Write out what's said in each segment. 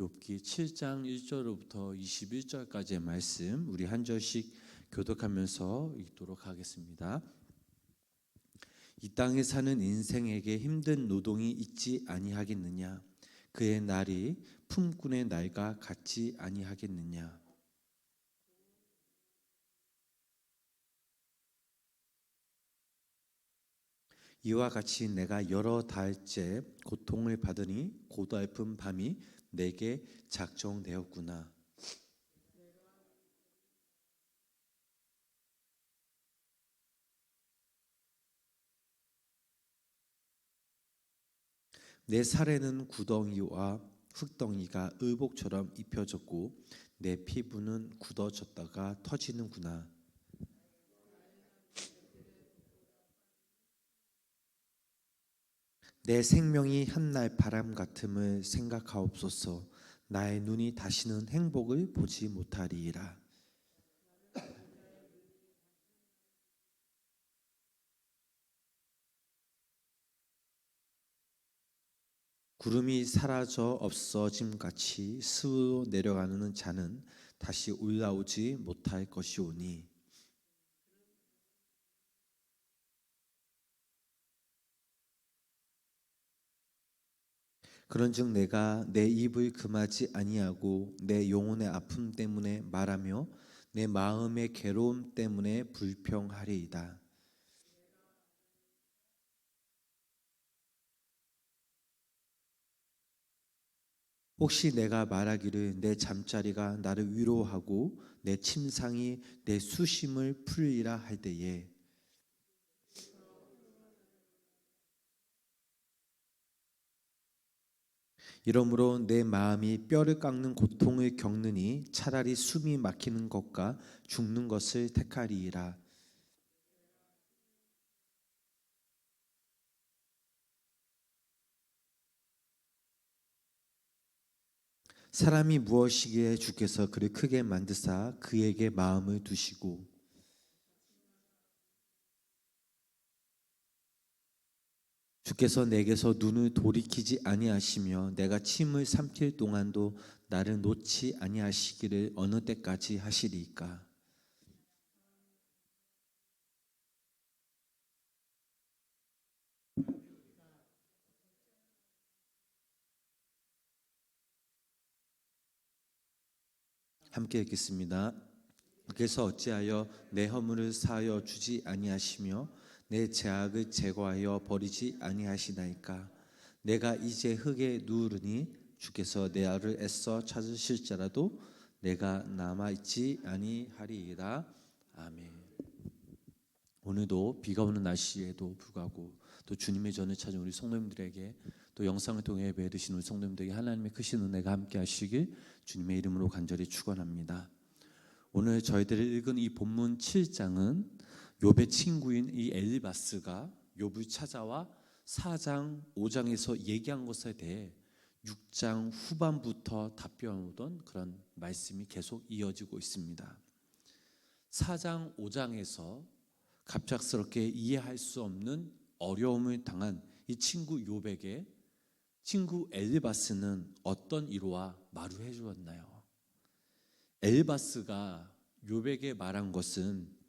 욥기 7장 1절부터 21절까지의 말씀 우리 한 절씩 교독하면서 읽도록 하겠습니다. 이 땅에 사는 인생에게 힘든 노동이 있지 아니하겠느냐? 그의 날이 품꾼의 날과 같지 아니하겠느냐? 이와 같이 내가 여러 달째 고통을 받으니 고달픈 밤이 내게 작정되었구나. 내 살에는 구덩이와 흙덩이가 의복처럼 입혀졌고 내 피부는 굳어졌다가 터지는구나. 내 생명이 한날 바람 같음을 생각하옵소서. 나의 눈이 다시는 행복을 보지 못하리이다. 구름이 사라져 없어짐같이 스스로 내려가는 자는 다시 올라오지 못할 것이오니 그런즉 내가 내 입을 금하지 아니하고 내 영혼의 아픔 때문에 말하며 내 마음의 괴로움 때문에 불평하리이다. 혹시 내가 말하기를 내 잠자리가 나를 위로하고 내 침상이 내 수심을 풀리라 할 때에 이러므로 내 마음이 뼈를 깎는 고통을 겪느니 차라리 숨이 막히는 것과 죽는 것을 택하리이라. 사람이 무엇이기에 주께서 그를 크게 만드사 그에게 마음을 두시고 주께서 내게서 눈을 돌이키지 아니하시며 내가 침을 삼킬 동안도 나를 놓지 아니하시기를 어느 때까지 하시리까? 함께 읽겠습니다. 그래서 어찌하여 내 허물을 사하여 주지 아니하시며 내 죄악을 제거하여 버리지 아니하시나이까? 내가 이제 흙에 누우르니 주께서 내 알을 애써 찾으실지라도 내가 남아있지 아니하리이다. 아멘. 오늘도 비가 오는 날씨에도 불구하고 또 주님의 전을 찾은 우리 성도님들에게 또 영상을 통해 예배 드시는 우리 성도님들에게 하나님의 크신 은혜가 함께 하시길 주님의 이름으로 간절히 축원합니다. 오늘 저희들이 읽은 이 본문 7장은 욥의 친구인 이 엘리바스가 욥을 찾아와 4장 5장에서 얘기한 것에 대해 6장 후반부터 답변하던 그런 말씀이 계속 이어지고 있습니다. 4장 5장에서 갑작스럽게 이해할 수 없는 어려움을 당한 이 친구 욥에게 친구 엘리바스는 어떤 위로와 마루해 주었나요? 엘리바스가 욥에게 말한 것은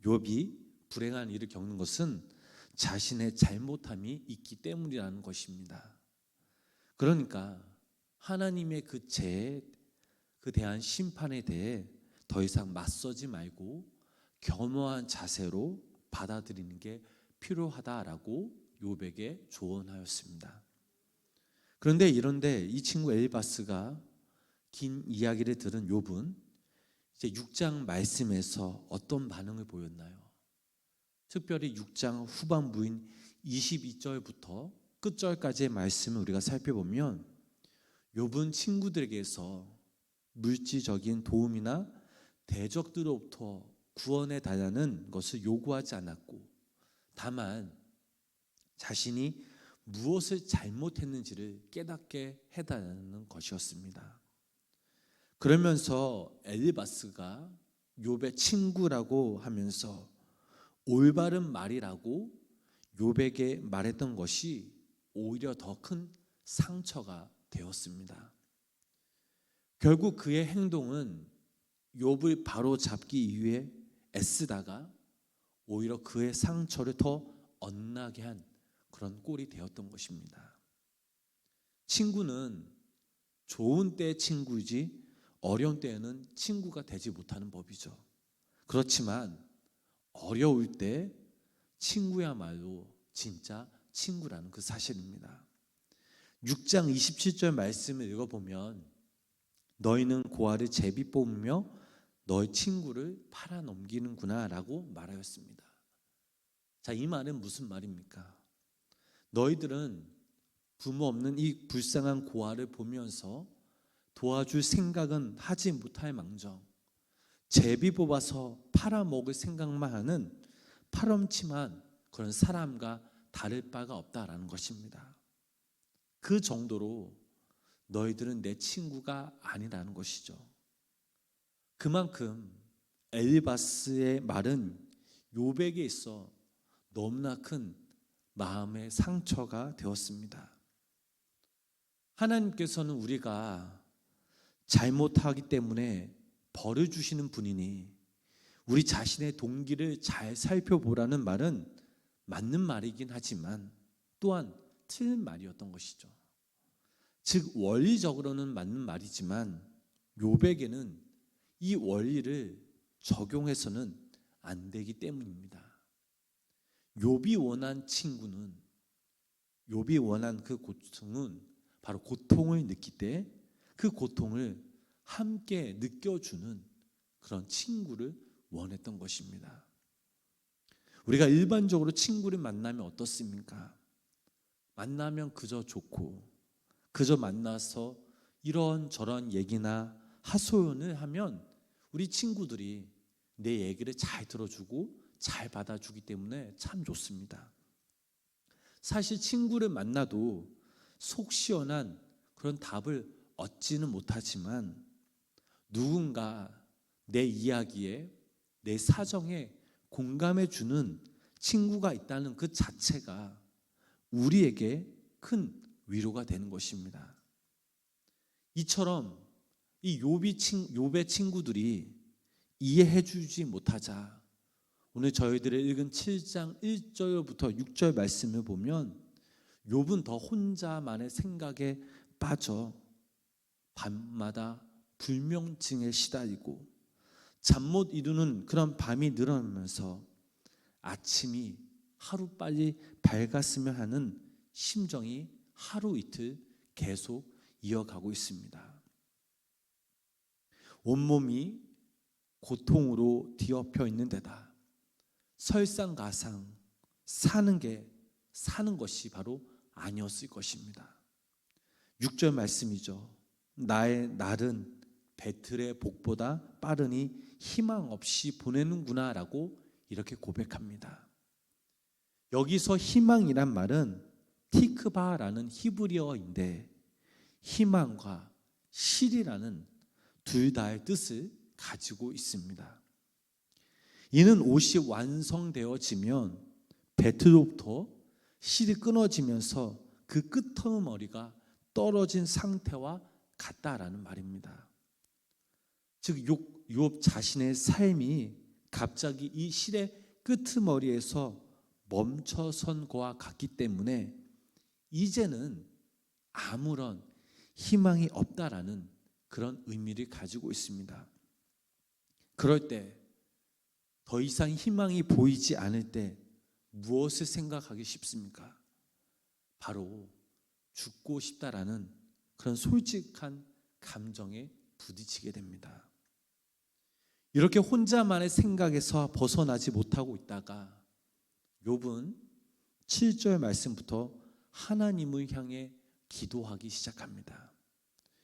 욥이 불행한 일을 겪는 것은 자신의 잘못함이 있기 때문이라는 것입니다. 그러니까 하나님의 그 죄에 그 대한 심판에 대해 더 이상 맞서지 말고 겸허한 자세로 받아들이는 게 필요하다라고 욥에게 조언하였습니다. 그런데 이런데 이 친구 엘리바스가 긴 이야기를 들은 욥은 이제 6장 말씀에서 어떤 반응을 보였나요? 특별히 6장 후반부인 22절부터 끝절까지의 말씀을 우리가 살펴보면 욥은 친구들에게서 물질적인 도움이나 대적들로부터 구원해 달라는 것을 요구하지 않았고 다만 자신이 무엇을 잘못했는지를 깨닫게 해달라는 것이었습니다. 그러면서 엘리바스가 욥의 친구라고 하면서 올바른 말이라고 욥에게 말했던 것이 오히려 더 큰 상처가 되었습니다. 결국 그의 행동은 욥을 바로 잡기 위해 애쓰다가 오히려 그의 상처를 더 엇나게 한 그런 꼴이 되었던 것입니다. 친구는 좋은 때의 친구이지 어려운 때에는 친구가 되지 못하는 법이죠. 그렇지만 어려울 때 친구야말로 진짜 친구라는 그 사실입니다. 6장 27절 말씀을 읽어보면 너희는 고아를 제비 뽑으며 너희 친구를 팔아 넘기는구나 라고 말하였습니다. 자, 이 말은 무슨 말입니까? 너희들은 부모 없는 이 불쌍한 고아를 보면서 도와줄 생각은 하지 못할 망정 제비 뽑아서 팔아먹을 생각만 하는 파렴치한 그런 사람과 다를 바가 없다라는 것입니다. 그 정도로 너희들은 내 친구가 아니라는 것이죠. 그만큼 엘리바스의 말은 욥에게 있어 너무나 큰 마음의 상처가 되었습니다. 하나님께서는 우리가 잘못하기 때문에 벌을 주시는 분이니 우리 자신의 동기를 잘 살펴보라는 말은 맞는 말이긴 하지만 또한 틀린 말이었던 것이죠. 즉 원리적으로는 맞는 말이지만 욥에게는 이 원리를 적용해서는 안 되기 때문입니다. 욥이 원한 친구는 욥이 원한 그 고통은 바로 고통을 느낄 때 그 고통을 함께 느껴주는 그런 친구를 원했던 것입니다. 우리가 일반적으로 친구를 만나면 어떻습니까? 만나면 그저 좋고 그저 만나서 이런저런 얘기나 하소연을 하면 우리 친구들이 내 얘기를 잘 들어주고 잘 받아주기 때문에 참 좋습니다. 사실 친구를 만나도 속 시원한 그런 답을 얻지는 못하지만 누군가 내 이야기에 내 사정에 공감해 주는 친구가 있다는 그 자체가 우리에게 큰 위로가 되는 것입니다. 이처럼 이 욥의 친구들이 이해해 주지 못하자 오늘 저희들의 읽은 7장 1절부터 6절 말씀을 보면 욥은 더 혼자만의 생각에 빠져 밤마다 불면증에 시달리고 잠 못 이루는 그런 밤이 늘어나면서 아침이 하루빨리 밝았으면 하는 심정이 하루 이틀 계속 이어가고 있습니다. 온몸이 고통으로 뒤엎여 있는 데다 설상가상 사는 것이 바로 아니었을 것입니다. 6절 말씀이죠. 나의 날은 배틀의 복보다 빠르니 희망 없이 보내는구나 라고 이렇게 고백합니다. 여기서 희망이란 말은 티크바라는 히브리어인데 희망과 실이라는 둘 다의 뜻을 가지고 있습니다. 이는 옷이 완성되어지면 배틀로부터 실이 끊어지면서 그 끄트머리가 떨어진 상태와 같다라는 말입니다. 즉 욥 자신의 삶이 갑자기 이 실의 끄트머리에서 멈춰선 것과 같기 때문에 이제는 아무런 희망이 없다라는 그런 의미를 가지고 있습니다. 그럴 때 더 이상 희망이 보이지 않을 때 무엇을 생각하기 쉽습니까? 바로 죽고 싶다라는 그런 솔직한 감정에 부딪히게 됩니다. 이렇게 혼자만의 생각에서 벗어나지 못하고 있다가 욥은 7절 말씀부터 하나님을 향해 기도하기 시작합니다.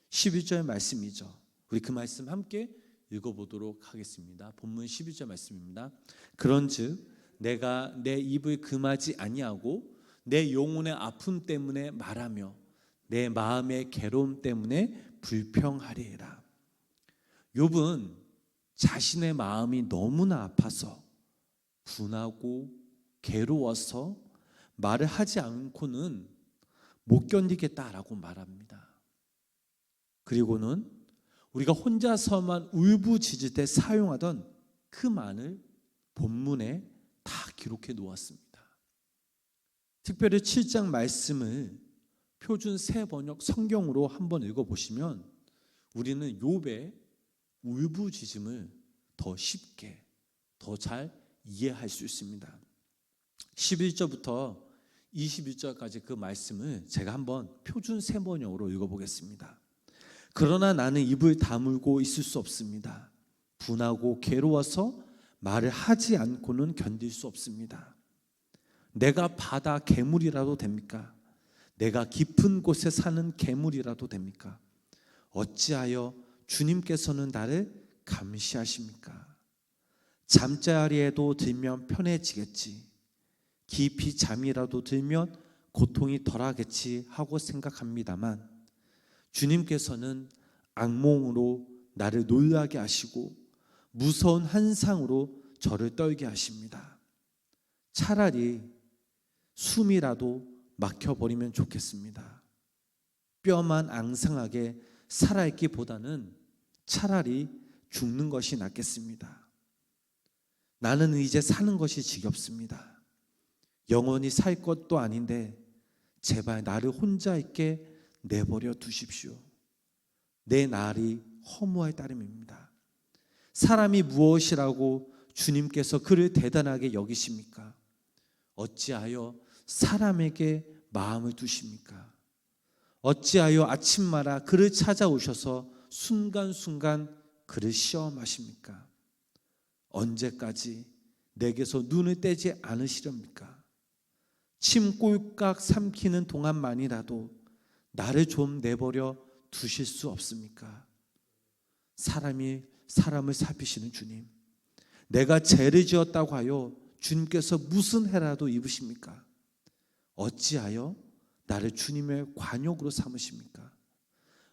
11절 말씀이죠. 우리 그 말씀 함께 읽어보도록 하겠습니다. 본문 11절 말씀입니다. 그런즉 내가 내 입을 금하지 아니하고 내 영혼의 아픔 때문에 말하며 내 마음의 괴로움 때문에 불평하리라. 욥은 자신의 마음이 너무나 아파서 분하고 괴로워서 말을 하지 않고는 못 견디겠다라고 말합니다. 그리고는 우리가 혼자서만 울부짖을 때 사용하던 그 말을 본문에 다 기록해 놓았습니다. 특별히 7장 말씀을 표준 새 번역 성경으로 한번 읽어보시면 우리는 욥의 울부짖음을 더 쉽게, 더 잘 이해할 수 있습니다. 11절부터 21절까지 그 말씀을 제가 한번 표준 새 번역으로 읽어보겠습니다. 그러나 나는 입을 다물고 있을 수 없습니다. 분하고 괴로워서 말을 하지 않고는 견딜 수 없습니다. 내가 바다 괴물이라도 됩니까? 내가 깊은 곳에 사는 괴물이라도 됩니까? 어찌하여 주님께서는 나를 감시하십니까? 잠자리에도 들면 편해지겠지, 깊이 잠이라도 들면 고통이 덜하겠지 하고 생각합니다만 주님께서는 악몽으로 나를 놀라게 하시고 무서운 환상으로 저를 떨게 하십니다. 차라리 숨이라도 막혀버리면 좋겠습니다. 뼈만 앙상하게 살아있기보다는 차라리 죽는 것이 낫겠습니다. 나는 이제 사는 것이 지겹습니다. 영원히 살 것도 아닌데 제발 나를 혼자 있게 내버려 두십시오. 내 날이 허무할 따름입니다. 사람이 무엇이라고 주님께서 그를 대단하게 여기십니까? 어찌하여 사람에게 마음을 두십니까? 어찌하여 아침마다 그를 찾아오셔서 순간순간 그를 시험하십니까? 언제까지 내게서 눈을 떼지 않으시렵니까? 침 꼴깍 삼키는 동안만이라도 나를 좀 내버려 두실 수 없습니까? 사람이 사람을 살피시는 주님, 내가 죄를 지었다고 하여 주님께서 무슨 해라도 입으십니까? 어찌하여 나를 주님의 관역으로 삼으십니까?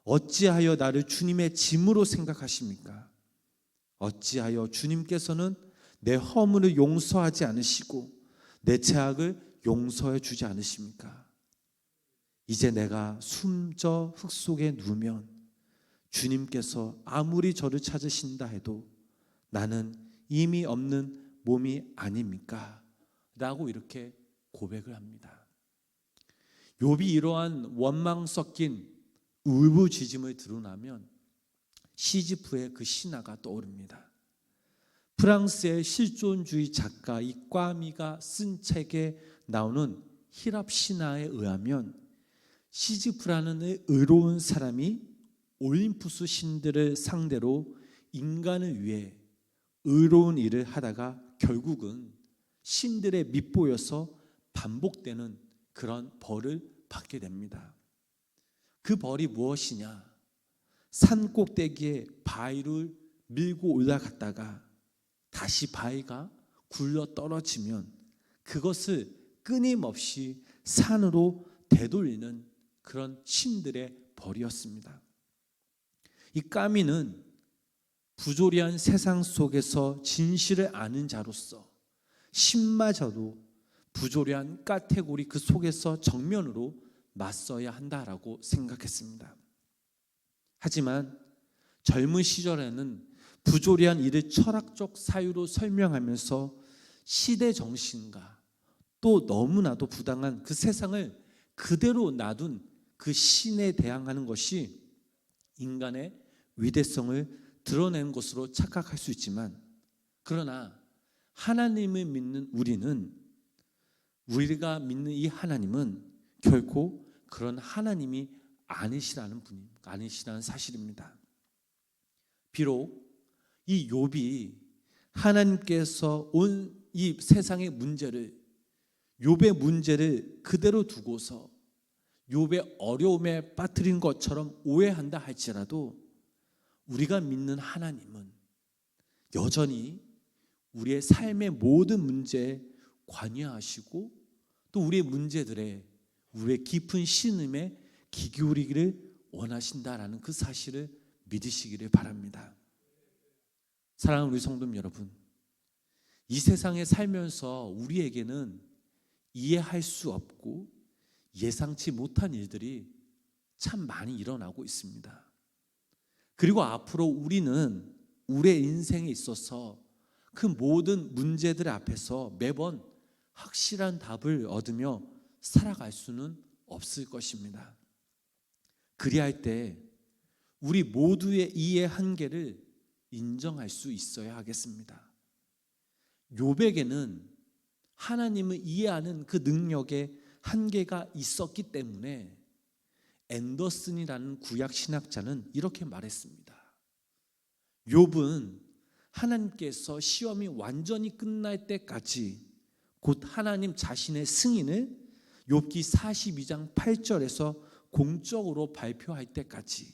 어찌하여 나를 주님의 짐으로 생각하십니까? 어찌하여 주님께서는 내 허물을 용서하지 않으시고 내 죄악을 용서해 주지 않으십니까? 이제 내가 숨져 흙 속에 누우면 주님께서 아무리 저를 찾으신다 해도 나는 이미 없는 몸이 아닙니까? 라고 이렇게 고백을 합니다. 욥이 이러한 원망 섞인 울부짖음을 드러나면 시지프의 그 신화가 떠오릅니다. 프랑스의 실존주의 작가 이 꽈미가 쓴 책에 나오는 히랍 신화에 의하면 시지프라는 의로운 사람이 올림푸스 신들을 상대로 인간을 위해 의로운 일을 하다가 결국은 신들의 밑보여서 반복되는 그런 벌을 받게 됩니다. 그 벌이 무엇이냐? 산 꼭대기에 바위를 밀고 올라갔다가 다시 바위가 굴러 떨어지면 그것을 끊임없이 산으로 되돌리는 그런 신들의 벌이었습니다. 이 까미는 부조리한 세상 속에서 진실을 아는 자로서 신마저도 부조리한 카테고리 그 속에서 정면으로 맞서야 한다라고 생각했습니다. 하지만 젊은 시절에는 부조리한 일을 철학적 사유로 설명하면서 시대 정신과 또 너무나도 부당한 그 세상을 그대로 놔둔 그 신에 대항하는 것이 인간의 위대성을 드러내는 것으로 착각할 수 있지만, 그러나 하나님을 믿는 우리가 믿는 이 하나님은 결코 그런 하나님이 아니시라는 사실입니다. 비록 이 욥이 하나님께서 온 이 세상의 문제를, 욥의 문제를 그대로 두고서 욥의 어려움에 빠뜨린 것처럼 오해한다 할지라도 우리가 믿는 하나님은 여전히 우리의 삶의 모든 문제에 관여하시고 또 우리의 문제들에 우리의 깊은 신음에 귀 기울이기를 원하신다라는 그 사실을 믿으시기를 바랍니다. 사랑하는 우리 성도 여러분, 이 세상에 살면서 우리에게는 이해할 수 없고 예상치 못한 일들이 참 많이 일어나고 있습니다. 그리고 앞으로 우리는 우리의 인생에 있어서 그 모든 문제들 앞에서 매번 확실한 답을 얻으며 살아갈 수는 없을 것입니다. 그리할 때 우리 모두의 이해 한계를 인정할 수 있어야 하겠습니다. 욥에게는 하나님을 이해하는 그 능력에 한계가 있었기 때문에 앤더슨이라는 구약 신학자는 이렇게 말했습니다. 욥은 하나님께서 시험이 완전히 끝날 때까지, 곧 하나님 자신의 승인을 욥기 42장 8절에서 공적으로 발표할 때까지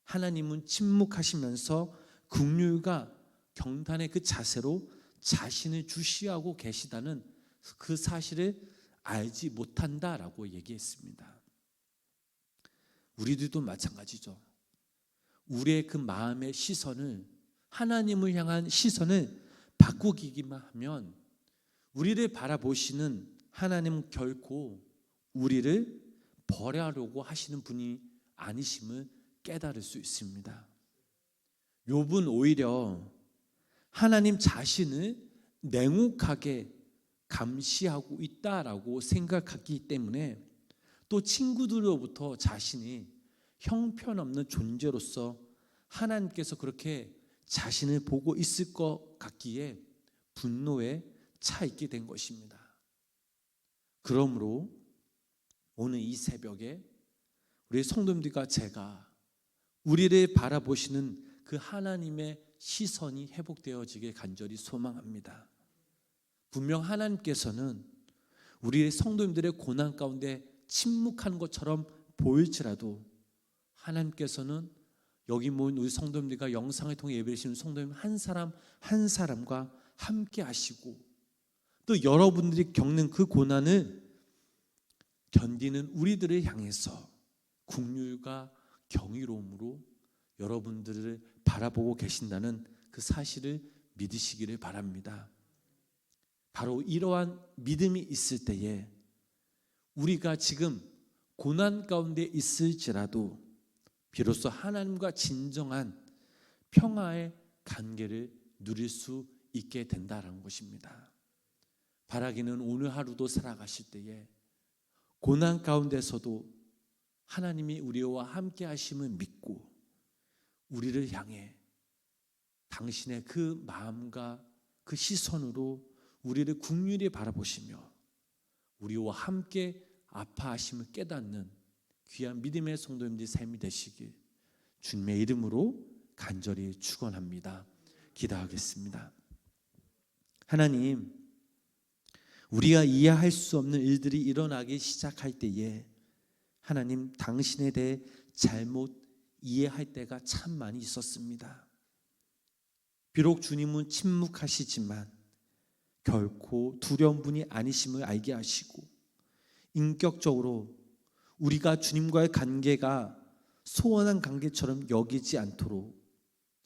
하나님은 침묵하시면서 긍휼과 경탄의 그 자세로 자신을 주시하고 계시다는 그 사실을 알지 못한다라고 얘기했습니다. 우리들도 마찬가지죠. 우리의 그 마음의 시선을, 하나님을 향한 시선을 바꾸기만 하면 우리를 바라보시는 하나님은 결코 우리를 버려하려고 하시는 분이 아니심을 깨달을 수 있습니다. 욥은 오히려 하나님 자신을 냉혹하게 감시하고 있다라고 생각하기 때문에 또 친구들로부터 자신이 형편없는 존재로서 하나님께서 그렇게 자신을 보고 있을 것 같기에 분노에 차 있게 된 것입니다. 그러므로 오늘 이 새벽에 우리 성도님들과 제가 우리를 바라보시는 그 하나님의 시선이 회복되어지길 간절히 소망합니다. 분명 하나님께서는 우리 성도님들의 고난 가운데 침묵하는 것처럼 보일지라도 하나님께서는 여기 모인 우리 성도님들과 영상을 통해 예배드리시는 성도님 한 사람 한 사람과 함께 하시고, 또 여러분들이 겪는 그 고난을 견디는 우리들을 향해서 긍휼과 경이로움으로 여러분들을 바라보고 계신다는 그 사실을 믿으시기를 바랍니다. 바로 이러한 믿음이 있을 때에 우리가 지금 고난 가운데 있을지라도 비로소 하나님과 진정한 평화의 관계를 누릴 수 있게 된다는 것입니다. 바라기는 오늘 하루도 살아가실 때에 고난 가운데서도 하나님이 우리와 함께 하심을 믿고 우리를 향해 당신의 그 마음과 그 시선으로 우리를 긍휼히 바라보시며 우리와 함께 아파하심을 깨닫는 귀한 믿음의 성도님들의 삶이 되시길 주님의 이름으로 간절히 축원합니다. 기도하겠습니다. 하나님, 우리가 이해할 수 없는 일들이 일어나기 시작할 때에 하나님 당신에 대해 잘못 이해할 때가 참 많이 있었습니다. 비록 주님은 침묵하시지만 결코 두려운 분이 아니심을 알게 하시고 인격적으로 우리가 주님과의 관계가 소원한 관계처럼 여기지 않도록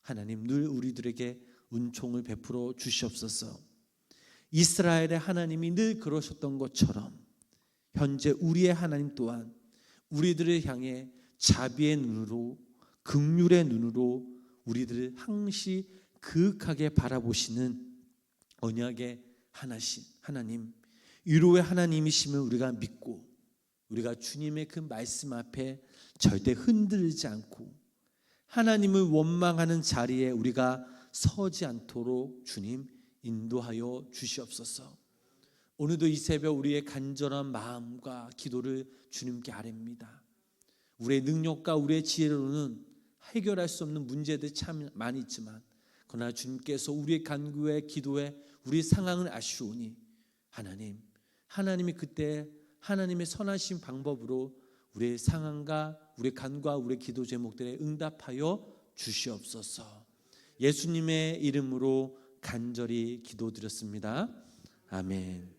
하나님 늘 우리들에게 은총을 베풀어 주시옵소서. 이스라엘의 하나님이 늘 그러셨던 것처럼 현재 우리의 하나님 또한 우리들을 향해 자비의 눈으로 긍휼의 눈으로 우리들을 항시 그윽하게 바라보시는 언약의 하나님, 위로의 하나님이심을 우리가 믿고 우리가 주님의 그 말씀 앞에 절대 흔들리지 않고 하나님을 원망하는 자리에 우리가 서지 않도록 주님 인도하여 주시옵소서. 오늘도 이 새벽 우리의 간절한 마음과 기도를 주님께 아뢰입니다. 우리의 능력과 우리의 지혜로는 해결할 수 없는 문제들이 참 많이 있지만 그러나 주님께서 우리의 간구에 기도에 우리 상황을 아시오니 하나님이 그때 하나님의 선하신 방법으로 우리의 상황과 우리의 간구와 우리의 기도 제목들에 응답하여 주시옵소서. 예수님의 이름으로 간절히 기도드렸습니다. 아멘.